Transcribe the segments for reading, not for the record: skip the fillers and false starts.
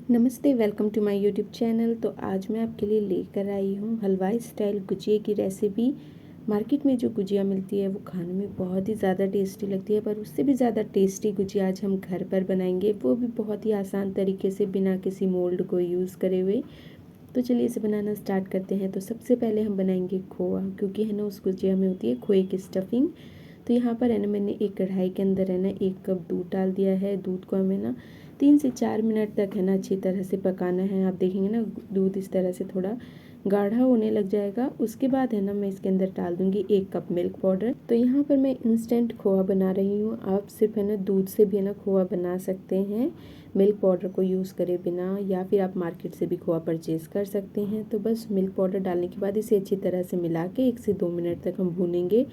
नमस्ते, welcome to my YouTube channel. तो आज मैं आपके लिए लेकर आई हूँ हलवाई स्टाइल गुजिया की रेसिपी। मार्केट में जो गुजिया मिलती है वो खाने में बहुत ही ज़्यादा टेस्टी लगती है, पर उससे भी ज़्यादा टेस्टी गुजिया आज हम घर पर बनाएंगे, वो भी बहुत ही आसान तरीके से बिना किसी मोल्ड को यूज़ करे हुए। तो चलिए इसे बनाना स्टार्ट करते हैं। तो सबसे पहले हम बनाएंगे खोआ, क्योंकि है ना उस गुजिया में होती है खोए की स्टफिंग। तो यहाँ पर है ना मैंने एक कढ़ाई के अंदर है ना 1 कप दूध डाल दिया है। दूध को हमें ना 3 से 4 मिनट तक है ना अच्छी तरह से पकाना है। आप देखेंगे ना दूध इस तरह से थोड़ा गाढ़ा होने लग जाएगा। उसके बाद है ना मैं इसके अंदर डाल दूंगी 1 कप मिल्क पाउडर। तो यहाँ पर मैं इंस्टेंट खोआ बना रही हूँ। आप सिर्फ है ना दूध से भी है ना खोआ बना सकते हैं, मिल्क पाउडर को यूज़ करे बिना, या फिर आप मार्केट से भी खोआ परचेज़ कर सकते हैं। तो बस मिल्क पाउडर डालने के बाद इसे अच्छी तरह से मिला के 1 से 2 मिनट तक हम भूनेंगे।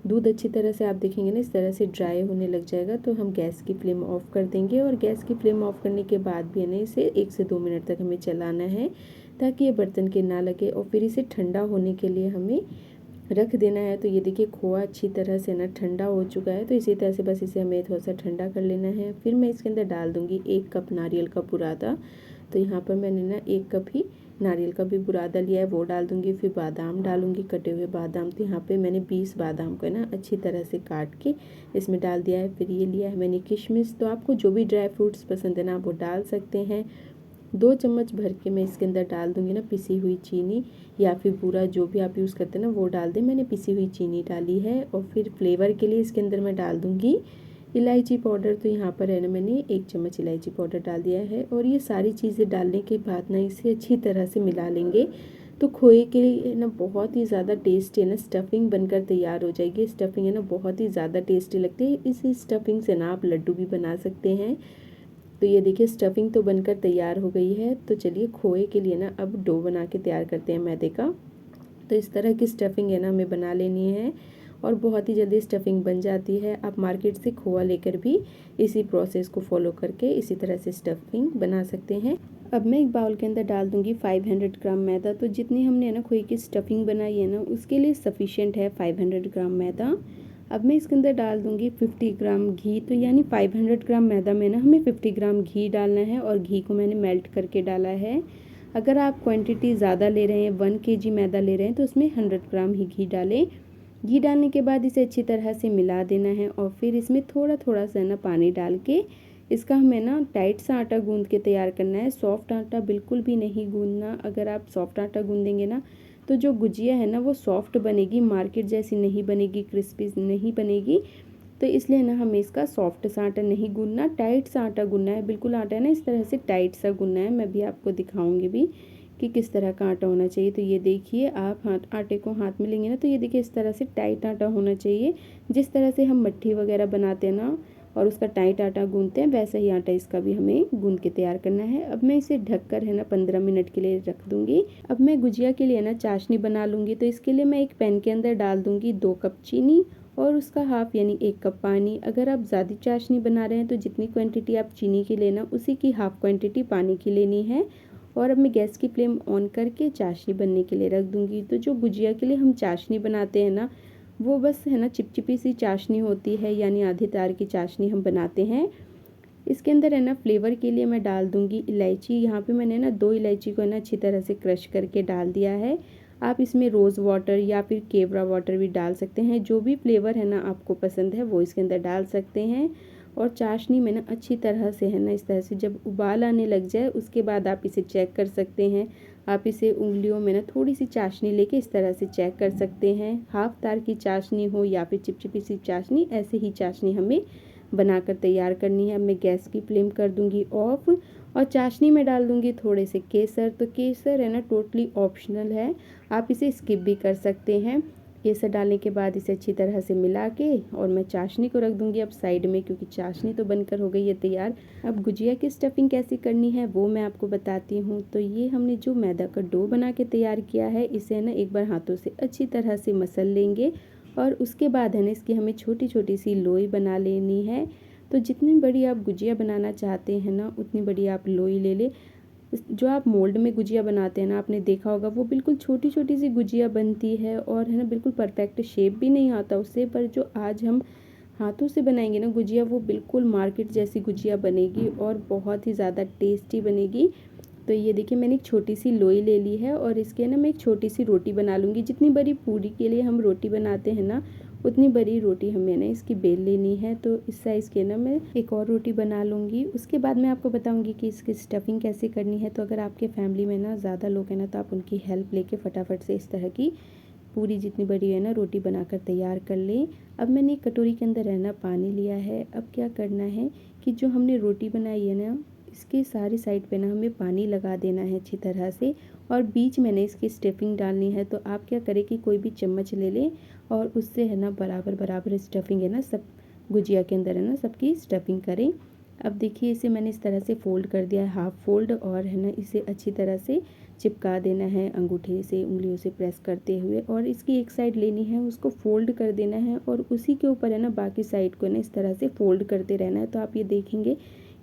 दूध अच्छी तरह से आप देखेंगे ना इस तरह से ड्राई होने लग जाएगा, तो हम गैस की फ्लेम ऑफ कर देंगे। और गैस की फ्लेम ऑफ करने के बाद भी है ना इसे 1 से 2 मिनट तक हमें चलाना है, ताकि ये बर्तन के ना लगे। और फिर इसे ठंडा होने के लिए हमें रख देना है। तो ये देखिए खोआ अच्छी तरह से ना ठंडा हो चुका है। तो इसी तरह से बस इसे हमें थोड़ा सा ठंडा कर लेना है। फिर मैं इसके अंदर डाल दूँगी 1 कप नारियल का बुरादा। तो यहाँ पर मैंने ना 1 कप ही नारियल का भी बुरादा लिया है, वो डाल दूँगी। फिर बादाम डालूँगी, कटे हुए बादाम। तो यहाँ पे मैंने 20 बादाम को ना अच्छी तरह से काट के इसमें डाल दिया है। फिर ये लिया है मैंने किशमिश। तो आपको जो भी ड्राई फ्रूट्स पसंद है ना आप वो डाल सकते हैं। 2 चम्मच भर के मैं इसके अंदर डाल दूँगी ना पिसी हुई चीनी, या फिर बूरा जो भी आप यूज़ करते हैं ना वो डाल दें। मैंने पिसी हुई चीनी डाली है। और फिर फ्लेवर के लिए इसके अंदर मैं डाल दूँगी इलायची पाउडर। तो यहाँ पर है ना मैंने 1 चम्मच इलायची पाउडर डाल दिया है। और ये सारी चीज़ें डालने के बाद ना इसे अच्छी तरह से मिला लेंगे। तो खोए के लिए ना बहुत ही ज़्यादा टेस्टी है ना स्टफिंग बनकर तैयार हो जाएगी। स्टफिंग है ना बहुत ही ज़्यादा टेस्टी लगती है। इस स्टफिंग से ना आप लड्डू भी बना सकते हैं। तो ये देखिए स्टफिंग तो बनकर तैयार हो गई है। तो चलिए खोए के लिए ना अब डो बना के तैयार करते हैं मैदे का। तो इस तरह की स्टफिंग है ना हमें बना लेनी है, और बहुत ही जल्दी स्टफिंग बन जाती है। आप मार्केट से खोआ लेकर भी इसी प्रोसेस को फॉलो करके इसी तरह से स्टफिंग बना सकते हैं। अब मैं एक बाउल के अंदर डाल दूंगी 500 ग्राम मैदा। तो जितनी हमने ना खोए की स्टफिंग बनाई है ना उसके लिए सफिशिएंट है 500 ग्राम मैदा। अब मैं इसके अंदर डाल दूंगी 50 ग्राम घी। तो यानी 500 ग्राम मैदा में ना हमें 50 ग्राम घी डालना है, और घी को मैंने मेल्ट करके डाला है। अगर आप क्वांटिटी ज़्यादा ले रहे हैं, 1 kg मैदा ले रहे हैं, तो उसमें 100 ग्राम ही घी डालें। घी डालने के बाद इसे अच्छी तरह से मिला देना है। और फिर इसमें थोड़ा थोड़ा सा ना पानी डाल के इसका हमें ना टाइट सा आटा गूंद के तैयार करना है। सॉफ्ट आटा बिल्कुल भी नहीं गूंदना। अगर आप सॉफ्ट आटा गूंदेंगे ना तो जो गुजिया है ना वो सॉफ्ट बनेगी, मार्केट जैसी नहीं बनेगी, क्रिस्पी नहीं बनेगी। तो इसलिए ना हमें इसका सॉफ्ट सा आटा नहीं गूंदना, टाइट सा आटा गूंदना है। बिल्कुल आटा है ना इस तरह से टाइट सा गूंदना है। मैं भी आपको दिखाऊंगी भी कि किस तरह का आटा होना चाहिए। तो ये देखिए आप आटे को हाथ में लेंगे ना तो ये देखिए इस तरह से टाइट आटा होना चाहिए। जिस तरह से हम मट्ठी वगैरह बनाते हैं ना और उसका टाइट आटा गूंदते हैं, वैसा ही आटा इसका भी हमें गूंद के तैयार करना है। अब मैं इसे ढककर है ना 15 मिनट के लिए रख दूंगी। अब मैं गुजिया के लिए ना चाशनी बना लूँगी। तो इसके लिए मैं एक पैन के अंदर डाल दूँगी 2 कप चीनी और उसका हाफ यानी 1 कप पानी। अगर आप ज़्यादा चाशनी बना रहे हैं तो जितनी क्वांटिटी आप चीनी की लेना उसी की हाफ क्वांटिटी पानी की लेनी है। और अब मैं गैस की फ्लेम ऑन करके चाशनी बनने के लिए रख दूँगी। तो जो गुजिया के लिए हम चाशनी बनाते हैं ना वो बस है ना चिपचिपी सी चाशनी होती है, यानी आधी तार की चाशनी हम बनाते हैं। इसके अंदर है ना फ्लेवर के लिए मैं डाल दूँगी इलायची। यहाँ पे मैंने ना 2 इलायची को है ना अच्छी तरह से क्रश करके डाल दिया है। आप इसमें रोज़ वाटर या फिर केवड़ा वाटर भी डाल सकते हैं। जो भी फ्लेवर है ना आपको पसंद है वो इसके अंदर डाल सकते हैं। और चाशनी में ना अच्छी तरह से है ना इस तरह से जब उबाल आने लग जाए उसके बाद आप इसे चेक कर सकते हैं। आप इसे उंगलियों में ना थोड़ी सी चाशनी लेके इस तरह से चेक कर सकते हैं। हाफ तार की चाशनी हो या फिर चिपचिपी सी चाशनी, ऐसे ही चाशनी हमें बनाकर तैयार करनी है। अब मैं गैस की फ्लेम कर दूंगी ऑफ, और चाशनी में डाल दूंगी थोड़े से केसर। तो केसर है ना टोटली ऑप्शनल है, आप इसे स्किप भी कर सकते हैं। केसर डालने के बाद इसे अच्छी तरह से मिला के और मैं चाशनी को रख दूंगी अब साइड में, क्योंकि चाशनी तो बनकर हो गई है तैयार। अब गुजिया की स्टफिंग कैसे करनी है वो मैं आपको बताती हूँ। तो ये हमने जो मैदा का डो बना के तैयार किया है इसे ना एक बार हाथों से अच्छी तरह से मसल लेंगे, और उसके बाद है ना इसकी हमें छोटी छोटी सी लोई बना लेनी है। तो जितनी बड़ी आप गुजिया बनाना चाहते हैं ना उतनी बड़ी आप लोई ले ले। जो आप मोल्ड में गुजिया बनाते हैं ना आपने देखा होगा वो बिल्कुल छोटी छोटी सी गुजिया बनती है, और है ना बिल्कुल परफेक्ट शेप भी नहीं आता उससे। पर जो आज हम हाथों से बनाएंगे ना गुजिया, वो बिल्कुल मार्केट जैसी गुजिया बनेगी और बहुत ही ज़्यादा टेस्टी बनेगी। तो ये देखिए मैंने एक छोटी सी लोई ले ली है और इसके ना मैं एक छोटी सी रोटी बना लूँगी। जितनी बड़ी पूरी के लिए हम रोटी बनाते हैं ना, उतनी बड़ी रोटी हमें ना इसकी बेल लेनी है। तो इस साइज़ के ना मैं एक और रोटी बना लूँगी। उसके बाद मैं आपको बताऊँगी कि इसकी स्टफिंग कैसे करनी है। तो अगर आपके फैमिली में ना ज़्यादा लोग हैं ना, तो आप उनकी हेल्प लेके फटाफट से इस तरह की पूरी जितनी बड़ी है ना रोटी बनाकर तैयार कर लें। अब मैंने एक कटोरी के अंदर है ना पानी लिया है। अब क्या करना है कि जो हमने रोटी बनाई है ना, इसके सारी साइड पे ना हमें पानी लगा देना है अच्छी तरह से, और बीच में ना इसकी स्टफिंग डालनी है। तो आप क्या करें कि कोई भी चम्मच ले लें और उससे है ना बराबर बराबर स्टफिंग है ना सब गुजिया के अंदर है ना सबकी स्टफिंग करें। अब देखिए इसे मैंने इस तरह से फ़ोल्ड कर दिया है, हाफ़ फ़ोल्ड, और है ना इसे अच्छी तरह से चिपका देना है अंगूठे से, उंगलियों से प्रेस करते हुए, और इसकी एक साइड लेनी है, उसको फ़ोल्ड कर देना है और उसी के ऊपर है ना बाकी साइड को ना इस तरह से फ़ोल्ड करते रहना है। तो आप ये देखेंगे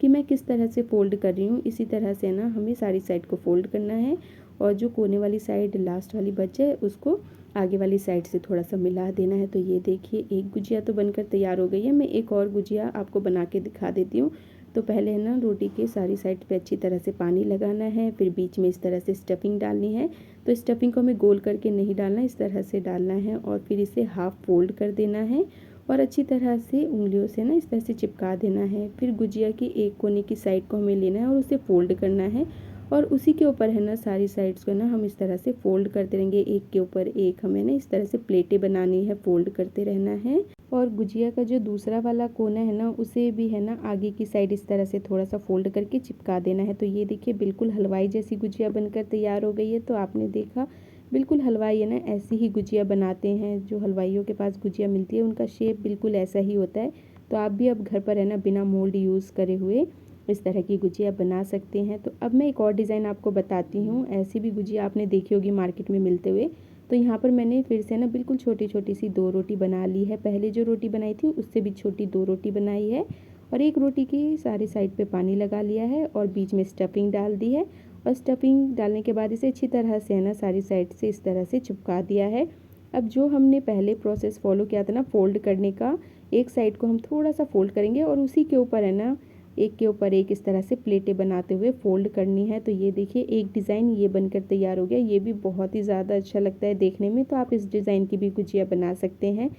कि मैं किस तरह से फ़ोल्ड कर रही हूँ। इसी तरह से ना हमें सारी साइड को फ़ोल्ड करना है, और जो कोने वाली साइड लास्ट वाली बच जाए उसको आगे वाली साइड से थोड़ा सा मिला देना है। तो ये देखिए एक गुजिया तो बनकर तैयार हो गई है। मैं एक और गुजिया आपको बना के दिखा देती हूँ। तो पहले है ना रोटी के सारी साइड पे अच्छी तरह से पानी लगाना है, फिर बीच में इस तरह से स्टफिंग डालनी है। तो स्टफिंग को हमें गोल करके नहीं डालना, इस तरह से डालना है, और फिर इसे हाफ फोल्ड कर देना है और अच्छी तरह से उंगलियों से ना इस तरह से चिपका देना है। फिर गुजिया की एक कोने की साइड को हमें लेना है और उसे फोल्ड करना है, और उसी के ऊपर है ना सारी साइड्स को ना हम इस तरह से फोल्ड करते रहेंगे, एक के ऊपर एक हमें ना इस तरह से प्लेटें बनानी है, फोल्ड करते रहना है। और गुजिया का जो दूसरा वाला कोना है ना, उसे भी है ना आगे की साइड इस तरह से थोड़ा सा फोल्ड करके चिपका देना है। तो ये देखिए बिल्कुल हलवाई जैसी गुजिया बनकर तैयार हो गई है। तो आपने देखा बिल्कुल हलवाई है ना ऐसी ही गुजिया बनाते हैं, जो हलवाइयों के पास गुजिया मिलती है उनका शेप बिल्कुल ऐसा ही होता है। तो आप भी अब घर पर है ना बिना मोल्ड यूज़ करे हुए इस तरह की गुजिया बना सकते हैं। तो अब मैं एक और डिज़ाइन आपको बताती हूँ। ऐसी भी गुजिया आपने देखी होगी मार्केट में मिलते हुए। तो यहाँ पर मैंने फिर से ना बिल्कुल छोटी छोटी सी 2 रोटी बना ली है। पहले जो रोटी बनाई थी उससे भी छोटी 2 रोटी बनाई है, और एक रोटी की सारी साइड पे पानी लगा लिया है और बीच में स्टफिंग डाल दी है, और स्टफिंग डालने के बाद इसे अच्छी तरह से है ना सारी साइड से इस तरह से चिपका दिया है। अब जो हमने पहले प्रोसेस फॉलो किया था ना फोल्ड करने का, एक साइड को हम थोड़ा सा फोल्ड करेंगे और उसी के ऊपर है ना एक के ऊपर एक इस तरह से प्लेटें बनाते हुए फोल्ड करनी है। तो ये देखिए एक डिज़ाइन ये बनकर तैयार हो गया। ये भी बहुत ही ज़्यादा अच्छा लगता है देखने में। तो आप इस डिज़ाइन की भी गुजिया बना सकते हैं।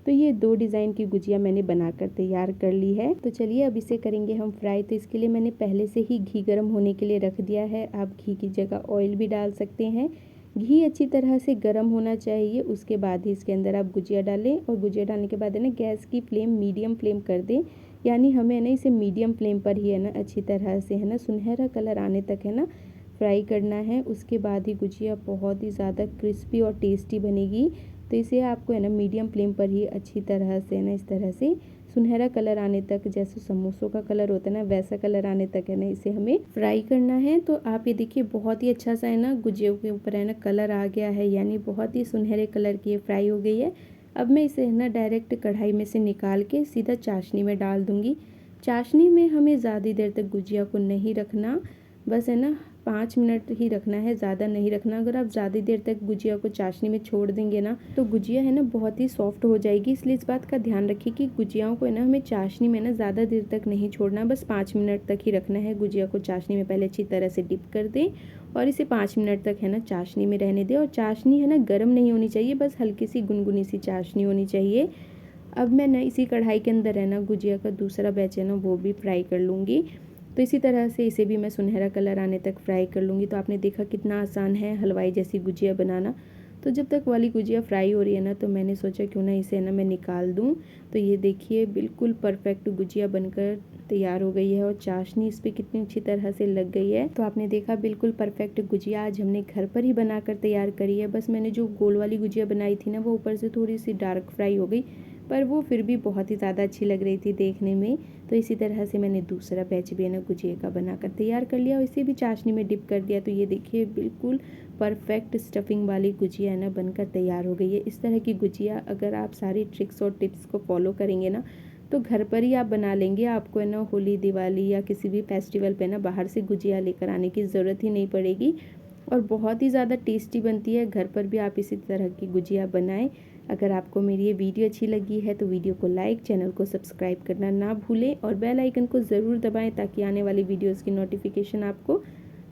तो ये 2 डिज़ाइन की गुजिया मैंने बनाकर तैयार कर ली है। तो चलिए अब इसे करेंगे हम फ्राई। तो इसके लिए मैंने पहले से ही घी गर्म होने के लिए रख दिया है। आप घी की जगह ऑयल भी डाल सकते हैं। घी अच्छी तरह से गर्म होना चाहिए, उसके बाद ही इसके अंदर आप गुजिया डालें, और गुजिया डालने के बाद है ना गैस की फ्लेम मीडियम फ्लेम कर दें। यानी हमें ना इसे मीडियम फ्लेम पर ही है ना अच्छी तरह से है ना सुनहरा कलर आने तक है ना फ्राई करना है। उसके बाद ही गुजिया बहुत ही ज़्यादा क्रिस्पी और टेस्टी बनेगी। तो इसे आपको है ना मीडियम फ्लेम पर ही अच्छी तरह से है ना इस तरह से सुनहरा कलर आने तक, जैसे समोसों का कलर होता है ना वैसा कलर आने तक है ना इसे हमें फ्राई करना है। तो आप ये देखिए बहुत ही अच्छा सा है ना गुजिया के ऊपर है ना कलर आ गया है, यानी बहुत ही सुनहरे कलर की फ्राई हो गई है। अब मैं इसे है ना डायरेक्ट कढ़ाई में से निकाल के सीधा चाशनी में डाल दूँगी। चाशनी में हमें ज़्यादा देर तक गुजिया को नहीं रखना, बस है ना 5 मिनट ही रखना है, ज़्यादा नहीं रखना। अगर आप ज़्यादा देर तक गुजिया को चाशनी में छोड़ देंगे ना, तो गुजिया है ना बहुत ही सॉफ्ट हो जाएगी। इसलिए इस बात का ध्यान रखिए कि गुजियाओं को है ना हमें चाशनी में ना ज़्यादा देर तक नहीं छोड़ना, बस 5 मिनट तक ही रखना है। गुजिया को चाशनी में पहले अच्छी तरह से डिप कर दें और इसे 5 मिनट तक है ना चाशनी में रहने दें। और चाशनी है ना गर्म नहीं होनी चाहिए, बस हल्की सी गुनगुनी सी चाशनी होनी चाहिए। अब मैं ना इसी कढ़ाई के अंदर है ना गुजिया का दूसरा बैच है ना वो भी फ्राई कर लूँगी। तो इसी तरह से इसे भी मैं सुनहरा कलर आने तक फ्राई कर लूँगी। तो आपने देखा कितना आसान है हलवाई जैसी गुजिया बनाना। तो जब तक वाली गुजिया फ्राई हो रही है ना, तो मैंने सोचा क्यों ना इसे ना मैं निकाल दूँ। तो ये देखिए बिल्कुल परफेक्ट गुजिया बनकर तैयार हो गई है, और चाशनी इस पर कितनी अच्छी तरह से लग गई है। तो आपने देखा बिल्कुल परफेक्ट गुजिया आज हमने घर पर ही बनाकर तैयार करी है। बस मैंने जो गोल वाली गुजिया बनाई थी ना, वो ऊपर से थोड़ी सी डार्क फ्राई हो गई, पर वो फिर भी बहुत ही ज़्यादा अच्छी लग रही थी देखने में। तो इसी तरह से मैंने दूसरा बैच भी है ना गुजिया का बनाकर तैयार कर लिया और इसे भी चाशनी में डिप कर दिया। तो ये देखिए बिल्कुल परफेक्ट स्टफिंग वाली गुजिया है ना बनकर तैयार हो गई है। इस तरह की गुजिया अगर आप सारी ट्रिक्स और टिप्स को फॉलो करेंगे ना, तो घर पर ही आप बना लेंगे। आपको है ना होली, दिवाली या किसी भी फेस्टिवल पे ना बाहर से गुजिया लेकर आने की ज़रूरत ही नहीं पड़ेगी, और बहुत ही ज़्यादा टेस्टी बनती है। घर पर भी आप इसी तरह की गुजिया बनाएं। अगर आपको मेरी ये वीडियो अच्छी लगी है तो वीडियो को लाइक, चैनल को सब्सक्राइब करना ना भूलें और बेल आइकन को ज़रूर दबाएं ताकि आने वाली वीडियोस की नोटिफिकेशन आपको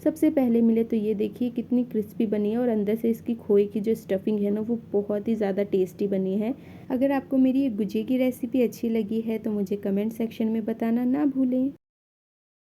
सबसे पहले मिले। तो ये देखिए कितनी क्रिस्पी बनी है और अंदर से इसकी खोए की जो स्टफिंग है ना वो बहुत ही ज़्यादा टेस्टी बनी है। अगर आपको मेरी ये गुजिया की रेसिपी अच्छी लगी है तो मुझे कमेंट सेक्शन में बताना ना भूलें।